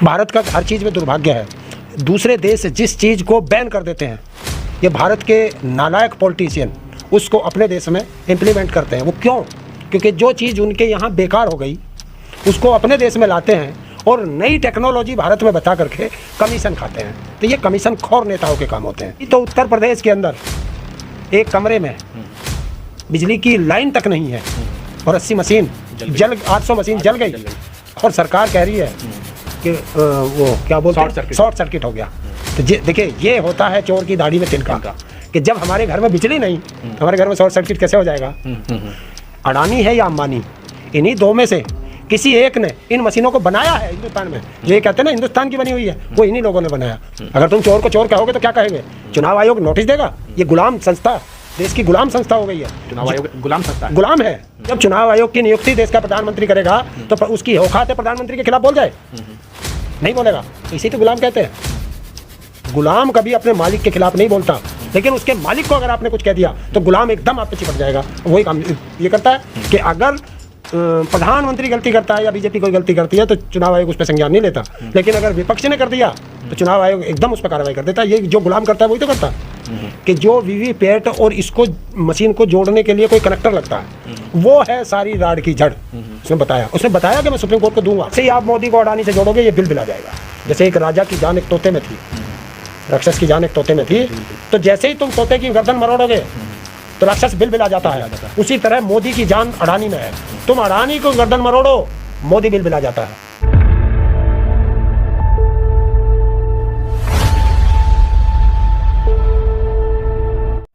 भारत का हर चीज़ में दुर्भाग्य है। दूसरे देश जिस चीज़ को बैन कर देते हैं, ये भारत के नालायक पॉलिटिशियन उसको अपने देश में इम्प्लीमेंट करते हैं। वो क्यों? क्योंकि जो चीज़ उनके यहाँ बेकार हो गई उसको अपने देश में लाते हैं और नई टेक्नोलॉजी भारत में बता करके कमीशन खाते हैं। तो ये कमीशन खोर नेताओं के काम होते हैं। तो उत्तर प्रदेश के अंदर एक कमरे में बिजली की लाइन तक नहीं है और 80 मशीन जल 800 मशीन जल गई और सरकार कह रही है कि वो क्या बोलते हैं, शॉर्ट सर्किट हो गया। तो देखिए, ये होता है चोर की दाढ़ी में तिनका कि जब हमारे घर में बिजली नहीं, हमारे घर में शॉर्ट सर्किट कैसे हो जाएगा? अडानी है या अंबानी, इन्हीं दो में से किसी एक ने इन मशीनों को बनाया है हिंदुस्तान में। ये कहते हैं ना हिंदुस्तान की बनी हुई है, वो इन्हीं लोगों ने बनाया। अगर तुम चोर को चोर कहोगे तो क्या कहेंगे? चुनाव आयोग नोटिस देगा? ये गुलाम संस्था, देश की गुलाम संस्था हो गई है। चुनाव आयोग गुलाम संस्था है, गुलाम है। जब चुनाव आयोग की नियुक्ति देश का प्रधानमंत्री करेगा तो उसकी औकात है प्रधानमंत्री के खिलाफ बोल जाए? नहीं बोलेगा। इसी तो गुलाम कहते हैं। गुलाम कभी अपने मालिक के खिलाफ नहीं बोलता, लेकिन उसके मालिक को अगर आपने कुछ कह दिया तो गुलाम एकदम आप पे चिपट जाएगा। वही काम ये करता है कि अगर प्रधानमंत्री गलती करता है या बीजेपी कोई गलती करती है तो चुनाव आयोग उस पर संज्ञान नहीं लेता, लेकिन अगर विपक्ष ने कर दिया तो चुनाव आयोग एकदम उस पर कार्रवाई कर देता है। ये जो गुलाम करता है वही तो करता है कि जो वीवीपैट और इसको मशीन को जोड़ने के लिए कोई कनेक्टर लगता है, वो है सारी राड़ की जड़। उसने बताया कि मैं सुप्रीम कोर्ट को दूंगा। से ही आप मोदी को अडानी से जोड़ोगे, ये बिल आ जाएगा। जैसे एक राजा की जान एक तोते में थी, राक्षस की जान एक तोते में थी, तो जैसे ही तुम तोते की गर्दन मरोड़ोगे तो राक्षस बिल आ जाता है। उसी तरह मोदी की जान अडानी में है, तुम अडानी को गर्दन मरोड़ो, मोदी बिल आ जाता है।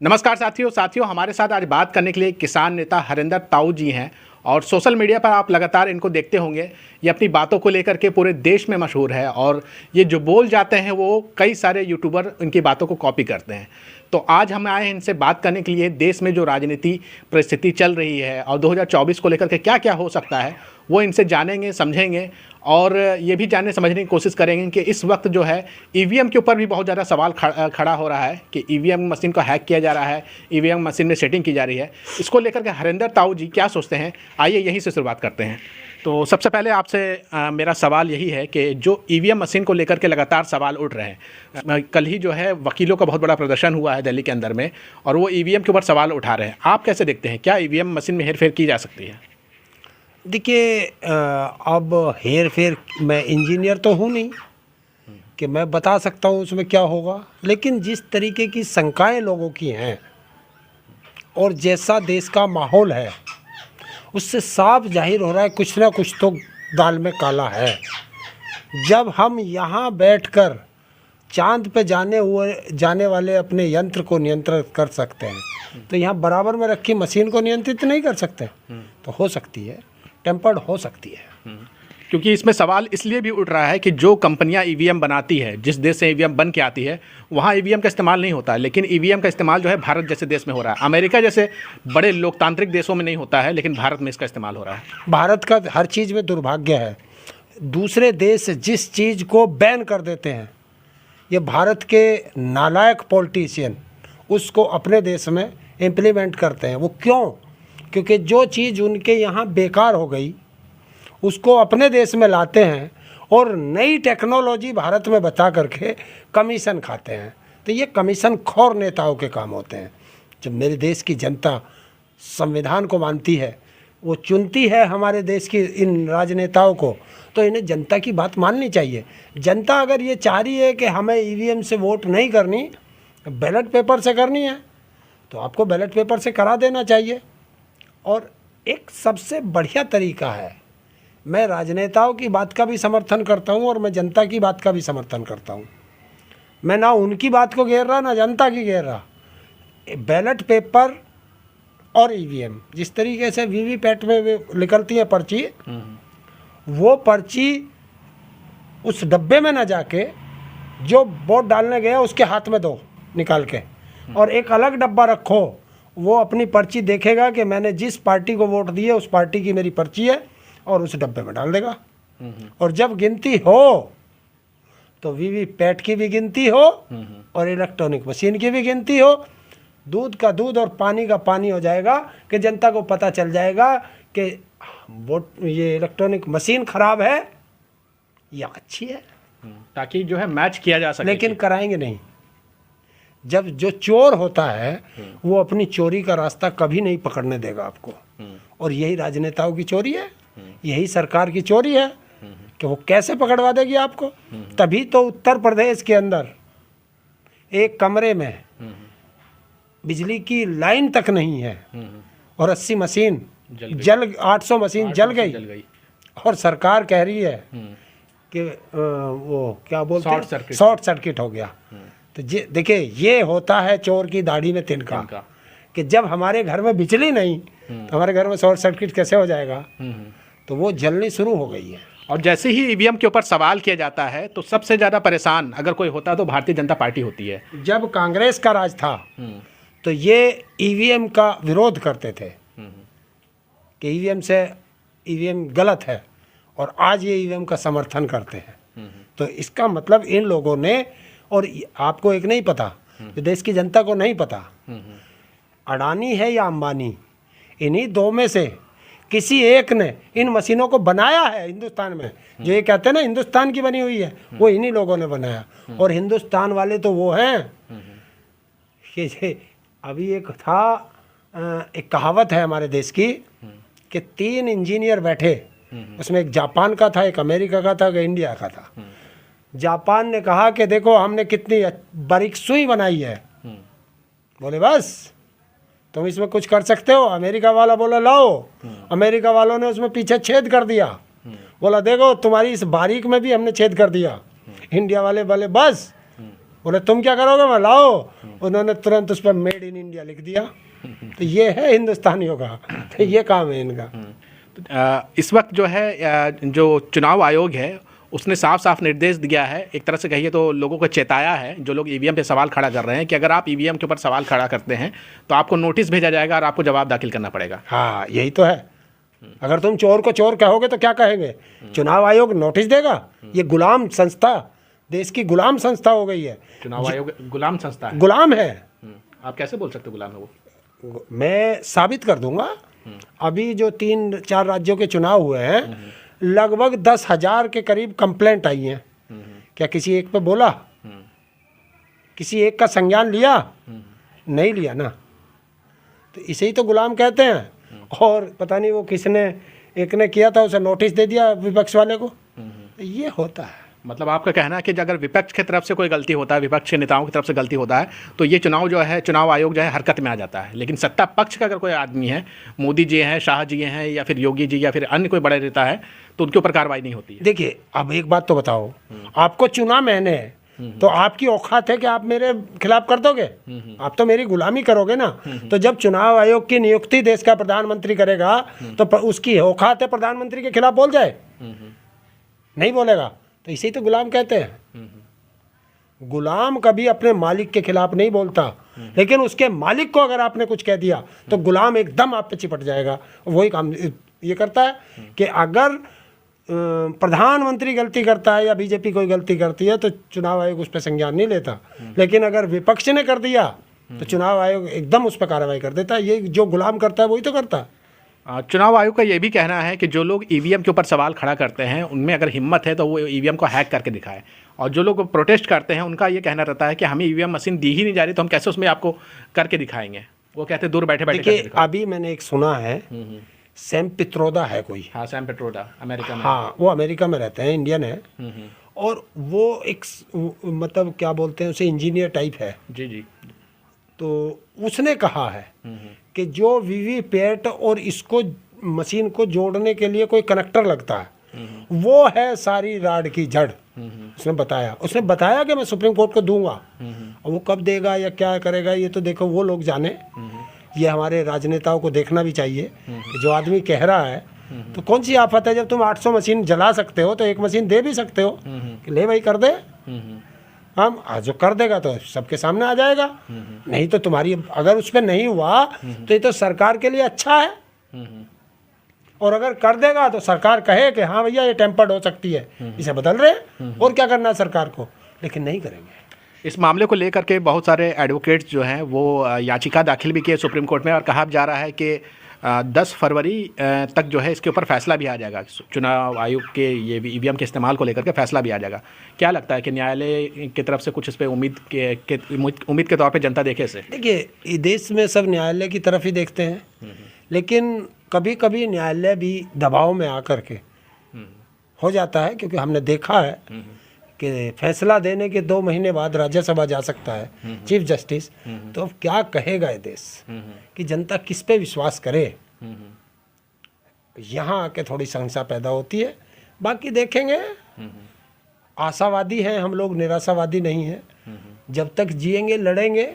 नमस्कार साथियों, हमारे साथ आज बात करने के लिए किसान नेता हरिंदर ताऊ जी हैं और सोशल मीडिया पर आप लगातार इनको देखते होंगे। ये अपनी बातों को लेकर के पूरे देश में मशहूर है और ये जो बोल जाते हैं वो कई सारे यूट्यूबर इनकी बातों को कॉपी करते हैं। तो आज हम आए हैं इनसे बात करने के लिए देश में जो राजनीति परिस्थिति चल रही है और 2024 को लेकर के क्या क्या हो सकता है वो इनसे जानेंगे, समझेंगे और ये भी जानने समझने की कोशिश करेंगे कि इस वक्त जो है ईवीएम के ऊपर भी बहुत ज़्यादा सवाल खड़ा हो रहा है कि ईवीएम मशीन को हैक किया जा रहा है, ईवीएम मशीन में सेटिंग की जा रही है। इसको लेकर के हरिंदर ताऊ जी क्या सोचते हैं, आइए यहीं से शुरुआत करते हैं। तो सबसे पहले आपसे मेरा सवाल यही है कि जो ईवीएम मशीन को लेकर के लगातार सवाल उठ रहे हैं, कल ही जो है वकीलों का बहुत बड़ा प्रदर्शन हुआ है दिल्ली के अंदर में और वो ईवीएम के ऊपर सवाल उठा रहे हैं। आप कैसे देखते हैं, क्या ईवीएम मशीन में हेरफेर की जा सकती है? देखिए, अब हेर फेर, मैं इंजीनियर तो हूँ नहीं कि मैं बता सकता हूँ उसमें क्या होगा, लेकिन जिस तरीके की शंकाएं लोगों की हैं और जैसा देश का माहौल है उससे साफ जाहिर हो रहा है कुछ ना कुछ तो दाल में काला है। जब हम यहाँ बैठकर चांद पे जाने वाले अपने यंत्र को नियंत्रित कर सकते हैं तो यहाँ बराबर में रखी मशीन को नियंत्रित नहीं कर सकते? तो हो सकती है, टेम्पर्ड हो सकती है। क्योंकि इसमें सवाल इसलिए भी उठ रहा है कि जो कंपनियां ईवीएम बनाती है, जिस देश से ईवीएम बन के आती है वहाँ ईवीएम का इस्तेमाल नहीं होता है, लेकिन ईवीएम का इस्तेमाल जो है भारत जैसे देश में हो रहा है। अमेरिका जैसे बड़े लोकतांत्रिक देशों में नहीं होता है, लेकिन भारत में इसका इस्तेमाल हो रहा है। भारत का हर चीज़ में दुर्भाग्य है। दूसरे देश जिस चीज़ को बैन कर देते हैं, ये भारत के नालायक पॉलिटिशियन उसको अपने देश में इम्प्लीमेंट करते हैं। वो क्यों? क्योंकि जो चीज़ उनके यहाँ बेकार हो गई उसको अपने देश में लाते हैं और नई टेक्नोलॉजी भारत में बता करके कमीशन खाते हैं। तो ये कमीशन खोर नेताओं के काम होते हैं। जब मेरे देश की जनता संविधान को मानती है, वो चुनती है हमारे देश की इन राजनेताओं को, तो इन्हें जनता की बात माननी चाहिए। जनता अगर ये चाह रही है कि हमें ईवीएम से वोट नहीं करनी, बैलेट पेपर से करनी है, तो आपको बैलेट पेपर से करा देना चाहिए। और एक सबसे बढ़िया तरीका है, मैं राजनेताओं की बात का भी समर्थन करता हूँ और मैं जनता की बात का भी समर्थन करता हूँ। मैं ना उनकी बात को घेर रहा ना जनता की घेर रहा। बैलेट पेपर और ईवीएम, जिस तरीके से वीवीपैट में निकलती है पर्ची, वो पर्ची उस डब्बे में ना जाके जो वोट डालने गया उसके हाथ में दो निकाल के, और एक अलग डब्बा रखो। वो अपनी पर्ची देखेगा कि मैंने जिस पार्टी को वोट दी है उस पार्टी की मेरी पर्ची है, और उस डब्बे में डाल देगा। और जब गिनती हो तो वीवीपैट की भी गिनती हो और इलेक्ट्रॉनिक मशीन की भी गिनती हो। दूध का दूध और पानी का पानी हो जाएगा कि जनता को पता चल जाएगा कि वोट ये इलेक्ट्रॉनिक मशीन ख़राब है ये अच्छी है, ताकि जो है मैच किया जा सके। लेकिन कराएंगे नहीं। जब जो चोर होता है वो अपनी चोरी का रास्ता कभी नहीं पकड़ने देगा आपको, और यही राजनेताओं की चोरी है, यही सरकार की चोरी है कि वो कैसे पकड़वा देगी आपको। तभी तो उत्तर प्रदेश के अंदर एक कमरे में बिजली की लाइन तक नहीं है और 80 मशीन जल 800 मशीन जल गई, और सरकार कह रही है कि वो क्या बोलते हैं, शॉर्ट सर्किट हो गया। तो देखिए, ये होता है चोर की दाढ़ी में तिनका, कि जब हमारे घर में बिजली नहीं तो हमारे घर में शॉर्ट सर्किट कैसे हो जाएगा। तो वो जलनी शुरू हो गई है। और जैसे ही ईवीएम के ऊपर सवाल किया जाता है तो सबसे ज़्यादा परेशान अगर कोई होता है तो भारतीय जनता पार्टी होती है। जब कांग्रेस का राज था तो ये ईवीएम का विरोध करते थे कि ईवीएम गलत है, और आज ये ईवीएम का समर्थन करते हैं। तो इसका मतलब इन लोगों ने, और आपको एक नहीं पता, जो देश की जनता को नहीं पता, अडानी है या अंबानी, इन्हीं दो में से किसी एक ने इन मशीनों को बनाया है हिंदुस्तान में। जो ये कहते हैं ना हिंदुस्तान की बनी हुई है, वो इन्हीं लोगों ने बनाया। और हिंदुस्तान वाले तो वो हैं कि अभी एक था, एक कहावत है हमारे देश की कि 3 इंजीनियर बैठे, उसमें एक जापान का था, एक अमेरिका का था, एक इंडिया का था। जापान ने कहा कि देखो हमने कितनी बारीक सुई बनाई है, बोले बस तुम इसमें कुछ कर सकते हो। अमेरिका वाला बोला लाओ, अमेरिका वालों ने उसमें पीछे छेद कर दिया, बोला देखो तुम्हारी इस बारीक में भी हमने छेद कर दिया। इंडिया वाले बोले बस, बोले तुम क्या करोगे, मैं लाओ, उन्होंने तुरंत उस पर मेड इन इंडिया लिख दिया। तो ये है हिंदुस्तानियों का, तो ये काम है इनका। इस वक्त जो है जो चुनाव आयोग है उसने साफ साफ निर्देश दिया है, एक तरह से कहिए तो लोगों को चेताया है जो लोग ईवीएम पे सवाल खड़ा कर रहे हैं कि अगर आप ईवीएम के ऊपर सवाल खड़ा करते हैं तो आपको नोटिस भेजा जाएगा और आपको जवाब दाखिल करना पड़ेगा। हाँ, यही तो है। अगर तुम चोर को चोर कहोगे तो क्या कहेंगे, चुनाव आयोग नोटिस देगा। ये गुलाम संस्था, देश की गुलाम संस्था हो गई है। चुनाव आयोग गुलाम संस्था है? गुलाम है। आप कैसे बोल सकते गुलाम है वो? मैं साबित कर दूंगा। अभी जो 3-4 राज्यों के चुनाव हुए हैं, लगभग 10,000 के करीब कंप्लेंट आई हैं। क्या किसी एक पे बोला, किसी एक का संज्ञान लिया? नहीं लिया ना। तो इसे ही तो गुलाम कहते हैं। और पता नहीं वो किसने, एक ने किया था, उसे नोटिस दे दिया विपक्ष वाले को। तो ये होता है। मतलब आपका कहना है कि अगर विपक्ष की तरफ से कोई गलती होता है, विपक्ष के नेताओं की तरफ से गलती होता है, तो ये चुनाव जो है, चुनाव आयोग जो है हरकत में आ जाता है। लेकिन सत्ता पक्ष का अगर कोई आदमी है, मोदी जी हैं, शाह जी हैं, या फिर योगी जी, या फिर अन्य कोई बड़े नेता है, तो उनके ऊपर कार्रवाई नहीं होती है। देखिए, अब एक बात तो बताओ, आपको चुना मैंने, तो आपकी औकात है कि आप मेरे खिलाफ कर दोगे? आप तो मेरी गुलामी करोगे ना। तो जब चुनाव आयोग की नियुक्ति देश का प्रधानमंत्री करेगा तो उसकी औकात है प्रधानमंत्री के खिलाफ बोल जाए? नहीं बोलेगा। तो इसे तो गुलाम कहते हैं। गुलाम कभी अपने मालिक के खिलाफ नहीं बोलता, लेकिन उसके मालिक को अगर आपने कुछ कह दिया तो गुलाम एकदम आप पे चिपट जाएगा। वही काम ये करता है कि अगर प्रधानमंत्री गलती करता है या बीजेपी कोई गलती करती है तो चुनाव आयोग उस पर संज्ञान नहीं लेता, लेकिन अगर विपक्ष ने कर दिया तो चुनाव आयोग एकदम उस पर कार्रवाई कर देता है। ये जो गुलाम करता है वही तो करता है। चुनाव आयोग का ये भी कहना है कि जो लोग ईवीएम के ऊपर सवाल खड़ा करते हैं उनमें अगर हिम्मत है तो वो ईवीएम को हैक करके दिखाए, और जो लोग प्रोटेस्ट करते हैं उनका ये कहना रहता है कि हमें ईवीएम मशीन दी ही नहीं जा रही तो हम कैसे उसमें आपको करके दिखाएंगे। वो कहते हैं दूर बैठे बैठे। देखिए, अभी मैंने एक सुना है, सैम पित्रोदा है कोई। हाँ, सैम पित्रोदा अमेरिका में। हाँ, वो अमेरिका में रहते हैं, इंडियन है। और वो एक मतलब क्या बोलते हैं उसे, इंजीनियर टाइप है। जी जी। तो उसने कहा है कि जो वीवीपैट और इसको मशीन को जोड़ने के लिए कोई कनेक्टर लगता है, वो है सारी राड की जड़। उसने बताया कि मैं सुप्रीम कोर्ट को दूंगा, और वो कब देगा या क्या करेगा ये तो देखो वो लोग जाने। ये हमारे राजनेताओं को देखना भी चाहिए कि जो आदमी कह रहा है, तो कौन सी आफत है जब तुम 800 मशीन जला सकते हो तो एक मशीन दे भी सकते हो कि ले भाई कर दे। हम जो कर देगा तो सबके सामने आ जाएगा। नहीं तो तुम्हारी अगर उस पर नहीं हुआ तो ये तो सरकार के लिए अच्छा है, और अगर कर देगा तो सरकार कहे कि हाँ भैया ये टेम्पर्ड हो सकती है, इसे बदल रहे हैं, और क्या करना है सरकार को। लेकिन नहीं करेंगे। इस मामले को लेकर के बहुत सारे एडवोकेट्स जो हैं वो याचिका दाखिल भी किए सुप्रीम कोर्ट में, और कहा जा रहा है कि 10 फरवरी तक जो है इसके ऊपर फैसला भी आ जाएगा। चुनाव आयोग के ये ईवीएम के इस्तेमाल को लेकर के फैसला भी आ जाएगा। क्या लगता है कि न्यायालय की तरफ से कुछ इस पर उम्मीद के तौर पे जनता देखे इसे? देखिए, देश में सब न्यायालय की तरफ ही देखते हैं, लेकिन कभी कभी न्यायालय भी दबाव में आकर के हो जाता है, क्योंकि हमने देखा है कि फैसला देने के 2 महीने बाद राज्यसभा जा सकता है चीफ जस्टिस। तो अब क्या कहेगा ये देश कि जनता किस पे विश्वास करे? यहाँ आके थोड़ी संशय पैदा होती है। बाकी देखेंगे, आशावादी हैं हम लोग, निराशावादी नहीं हैं। जब तक जिएंगे लड़ेंगे।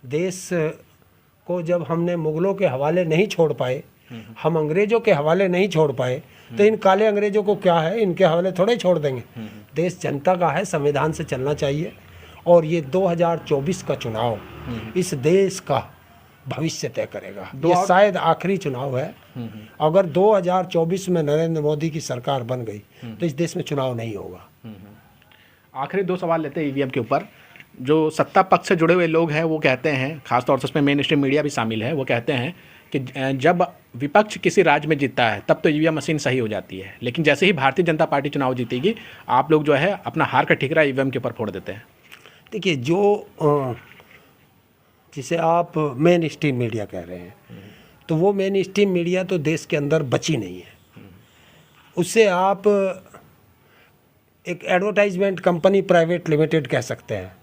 देश को जब हमने मुगलों के हवाले नहीं छोड़ पाए, हम अंग्रेजों के हवाले नहीं छोड़ पाए, तो इन काले अंग्रेजों को क्या है, इनके हवाले थोड़े ही छोड़ देंगे। देश जनता का है, संविधान से चलना चाहिए। और ये 2024 का चुनाव इस देश का भविष्य तय करेगा। ये शायद आखिरी चुनाव है। अगर 2024 में नरेंद्र मोदी की सरकार बन गई तो इस देश में चुनाव नहीं होगा। आखिरी 2 सवाल लेते हैं ईवीएम के ऊपर। जो सत्ता पक्ष से जुड़े हुए लोग हैं वो कहते हैं, खासतौर से उसमें मेन स्ट्रीम मीडिया भी शामिल है, वो कहते हैं कि जब विपक्ष किसी राज्य में जीतता है तब तो ईवीएम मशीन सही हो जाती है, लेकिन जैसे ही भारतीय जनता पार्टी चुनाव जीतेगी आप लोग जो है अपना हार का ठिकरा ईवीएम के ऊपर फोड़ देते हैं। देखिए, जो जिसे आप मेन स्ट्रीम मीडिया कह रहे हैं, तो वो मेन स्ट्रीम मीडिया तो देश के अंदर बची नहीं है। उससे आप एक एडवर्टाइजमेंट कंपनी प्राइवेट लिमिटेड कह सकते हैं,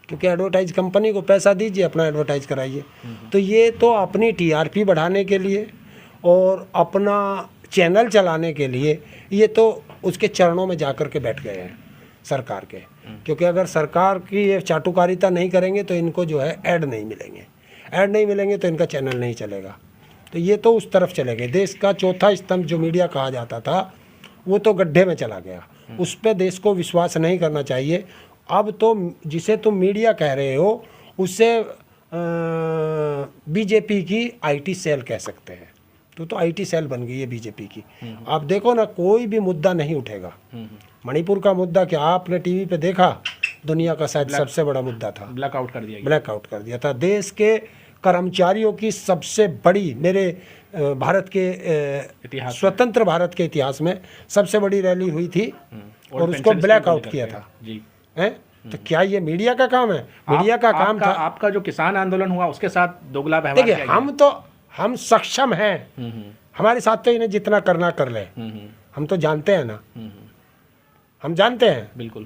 क्योंकि एडवर्टाइज कंपनी को पैसा दीजिए, अपना एडवर्टाइज कराइए। तो ये तो अपनी टीआरपी बढ़ाने के लिए और अपना चैनल चलाने के लिए ये तो उसके चरणों में जाकर के बैठ गए हैं सरकार के। क्योंकि अगर सरकार की ये चाटुकारिता नहीं करेंगे तो इनको जो है ऐड नहीं मिलेंगे, ऐड नहीं मिलेंगे तो इनका चैनल नहीं चलेगा। तो ये तो उस तरफ चले गए। देश का चौथा स्तंभ जो मीडिया कहा जाता था वो तो गड्ढे में चला गया। उस पर देश को विश्वास नहीं करना चाहिए। अब तो जिसे तुम मीडिया कह रहे हो उससे बीजेपी की आईटी सेल कह सकते हैं। तो आईटी सेल बन गई है बीजेपी की। आप देखो ना, कोई भी मुद्दा नहीं उठेगा। मणिपुर का मुद्दा क्या आपने टीवी पे देखा? दुनिया का शायद सबसे बड़ा मुद्दा था, ब्लैकआउट कर दिया था। देश के कर्मचारियों की सबसे बड़ी, मेरे भारत के स्वतंत्र भारत के इतिहास में सबसे बड़ी रैली हुई थी और उसको ब्लैकआउट किया था जी। हैं? तो क्या ये मीडिया का काम है? मीडिया का काम था। आपका जो किसान आंदोलन हुआ उसके साथ दोगला व्यवहार। देखिए, हम सक्षम हैं। हमारे साथ तो इन्हें जितना करना कर ले। हम तो जानते हैं ना, हम जानते हैं बिल्कुल।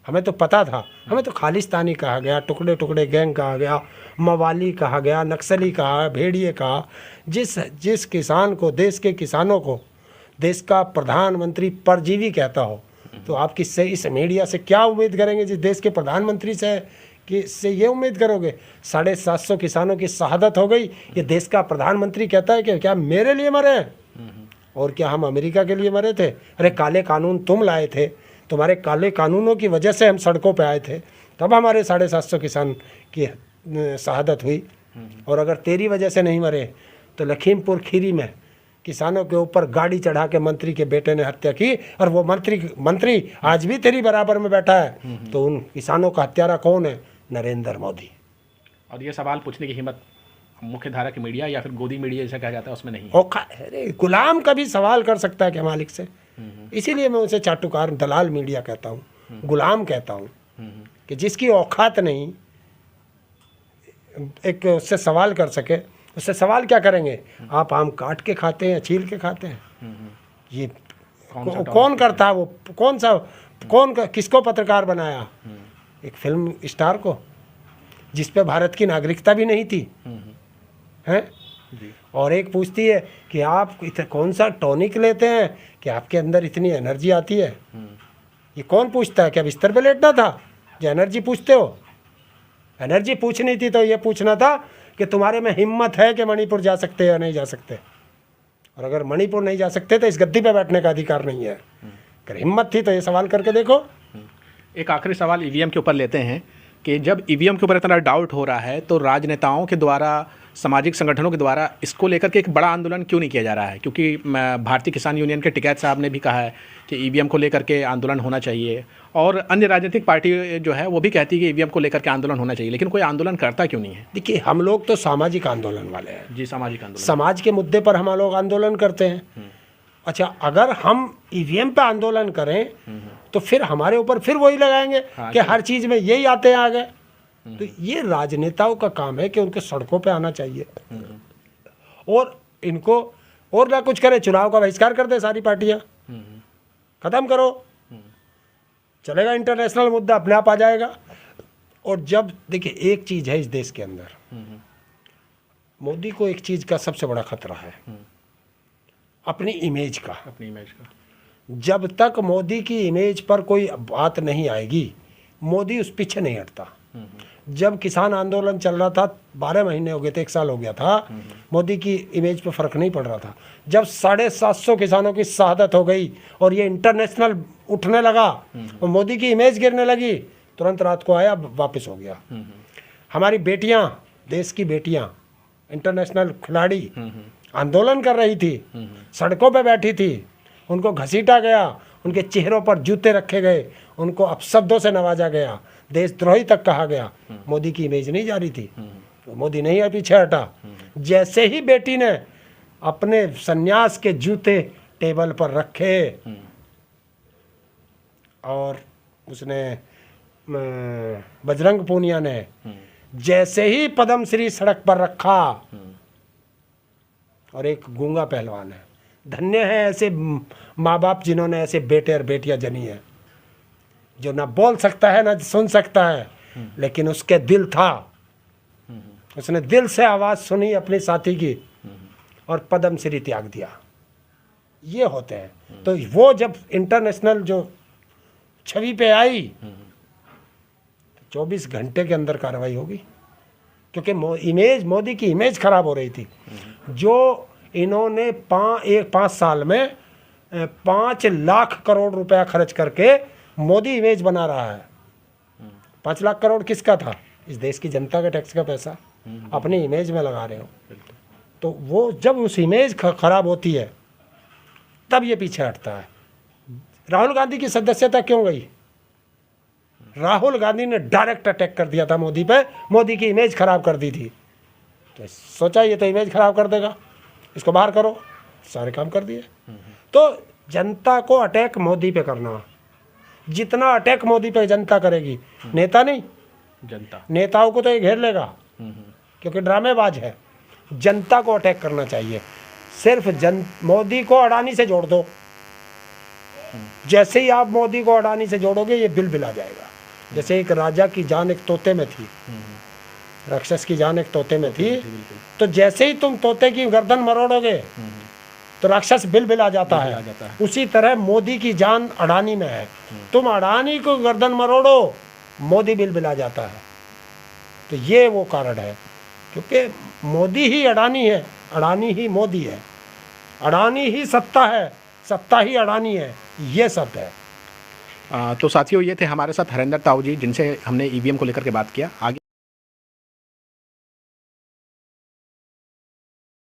हमें तो पता था। हमें तो खालिस्तानी कहा गया, टुकड़े टुकड़े गैंग कहा गया, मवाली कहा गया, नक्सली कहा, भेड़िए कहा। जिस किसान को, देश के किसानों को देश का प्रधानमंत्री परजीवी कहता हो, तो आप किससे, इस मीडिया से क्या उम्मीद करेंगे? जिस देश के प्रधानमंत्री से कि से ये उम्मीद करोगे? 750 किसानों की शहादत हो गई, ये देश का प्रधानमंत्री कहता है कि क्या मेरे लिए मरे हैं? और क्या हम अमेरिका के लिए मरे थे? अरे काले कानून तुम लाए थे, तुम्हारे काले कानूनों की वजह से हम सड़कों पे आए थे, तब हमारे 750 किसान की शहादत हुई। और अगर तेरी वजह से नहीं मरे तो लखीमपुर खीरी में किसानों के ऊपर गाड़ी चढ़ा के मंत्री के बेटे ने हत्या की, और वो मंत्री आज भी तेरी बराबर में बैठा है। तो उन किसानों का हत्यारा कौन है? नरेंद्र मोदी। और ये सवाल पूछने की हिम्मत मुख्य धारा की मीडिया या फिर गोदी मीडिया जैसा कहा जाता है उसमें नहीं। अरे गुलाम कभी सवाल कर सकता है क्या मालिक से? इसीलिए मैं उसे चाटुकार दलाल मीडिया कहता हूँ, गुलाम कहता हूँ, कि जिसकी औकात नहीं एक उससे सवाल कर सके। उससे सवाल क्या करेंगे? आप आम काट के खाते हैं, छील के खाते हैं? ये कौन करता है? वो कौन किसको पत्रकार बनाया? एक फिल्म स्टार को, जिस पे भारत की नागरिकता भी नहीं थी हैं। और एक पूछती है कि आप कौन सा टॉनिक लेते हैं कि आपके अंदर इतनी एनर्जी आती है? ये कौन पूछता है? क्या बिस्तर पे लेटना था जो एनर्जी पूछते हो? एनर्जी पूछनी थी तो ये पूछना था कि तुम्हारे में हिम्मत है कि मणिपुर जा सकते हैं या नहीं जा सकते। और अगर मणिपुर नहीं जा सकते तो इस गद्दी पे बैठने का अधिकार नहीं है। अगर हिम्मत थी तो ये सवाल करके देखो। एक आखिरी सवाल ईवीएम के ऊपर लेते हैं कि जब ईवीएम के ऊपर इतना डाउट हो रहा है तो राजनेताओं के द्वारा सामाजिक संगठनों के द्वारा इसको लेकर के एक बड़ा आंदोलन क्यों नहीं किया जा रहा है? क्योंकि भारतीय किसान यूनियन के टिकैत साहब ने भी कहा है कि ईवीएम को लेकर के आंदोलन होना चाहिए, और अन्य राजनीतिक पार्टी जो है वो भी कहती है कि ईवीएम को लेकर के आंदोलन होना चाहिए, लेकिन कोई आंदोलन करता क्यों नहीं है? देखिए, हम लोग तो सामाजिक आंदोलन वाले हैं जी, सामाजिक आंदोलन, समाज के मुद्दे पर हम लोग आंदोलन करते हैं। अच्छा, अगर हम ईवीएम पे आंदोलन करें तो फिर हमारे ऊपर फिर वही लगाएंगे कि हर चीज़ में यही आते हैं आगे। तो ये राजनेताओं का काम है कि उनके सड़कों पे आना चाहिए और इनको और ना कुछ करे, चुनाव का बहिष्कार कर दे सारी पार्टियां, खत्म करो, चलेगा, इंटरनेशनल मुद्दा अपने आप आ जाएगा। और जब देखिए, एक चीज़ है इस देश के अंदर, मोदी को एक चीज़ का सबसे बड़ा खतरा है, अपनी इमेज का। जब तक मोदी की इमेज पर कोई बात नहीं आएगी, मोदी उस पीछे नहीं हटता। जब किसान आंदोलन चल रहा था, 12 महीने हो गए थे, 1 साल हो गया था, मोदी की इमेज पे फर्क नहीं पड़ रहा था। जब 750 किसानों की शहादत हो गई और ये इंटरनेशनल उठने लगा और मोदी की इमेज गिरने लगी, तुरंत रात को आया, वापस हो गया। हमारी बेटियां, देश की बेटियां, इंटरनेशनल खिलाड़ी आंदोलन कर रही थी, सड़कों पे बैठी थी, उनको घसीटा गया, उनके चेहरों पर जूते रखे गए, उनको अपशब्दों से नवाजा गया, देशद्रोही तक कहा गया। मोदी की इमेज नहीं जा रही थी, तो मोदी नहीं पीछे हटा। जैसे ही बेटी ने अपने सन्यास के जूते टेबल पर रखे और उसने बजरंग पूनिया ने जैसे ही पद्म श्री सड़क पर रखा, और एक गूंगा पहलवान है, धन्य है ऐसे माँ बाप जिन्होंने ऐसे बेटे और बेटियां जनी है, जो ना बोल सकता है ना सुन सकता है, लेकिन उसके दिल था, उसने दिल से आवाज़ सुनी अपने साथी की और पद्म श्री त्याग दिया। ये होते हैं। तो वो जब इंटरनेशनल जो छवि पे आई, 24 घंटे के अंदर कार्रवाई होगी, क्योंकि इमेज, मोदी की इमेज खराब हो रही थी। जो इन्होंने 5 साल में 5 लाख करोड़ रुपया खर्च करके मोदी इमेज बना रहा है। 5 लाख करोड़ किसका था? इस देश की जनता के टैक्स का पैसा अपनी इमेज में लगा रहे हो। तो वो जब उस इमेज खराब होती है, तब ये पीछे हटता है। राहुल गांधी की सदस्यता क्यों गई? राहुल गांधी ने डायरेक्ट अटैक कर दिया था मोदी पे, मोदी की इमेज खराब कर दी थी। तो सोचा ये तो इमेज खराब कर देगा, इसको बाहर करो, सारे काम कर दिए। तो जनता को अटैक मोदी पे करना, जितना अटैक मोदी पे जनता करेगी, नेता नहीं, जनता, नेताओं को तो ये घेर लेगा क्योंकि ड्रामेबाज है। जनता को अटैक करना चाहिए। सिर्फ मोदी को अडानी से जोड़ दो, जैसे ही आप मोदी को अडानी से जोड़ोगे, ये बिल बिल आ जाएगा। जैसे एक राजा की जान एक तोते में थी, राक्षस की जान एक तोते में थी, तो जैसे ही तुम तोते की गर्दन मरोड़ोगे तो राक्षस बिल बिल आ जाता है। उसी तरह मोदी की जान अडानी में है, तुम अडानी को गर्दन मरोड़ो, मोदी बिल बिल आ जाता है। तो ये वो कारण है, क्योंकि मोदी ही अडानी है, अडानी ही मोदी है, अडानी ही सत्ता है, सत्ता ही अडानी है, ये सब है। तो साथियों, ये थे हमारे साथ हरेंद्र ताऊ जी, जिनसे हमने ईवीएम को लेकर के बात किया। आगे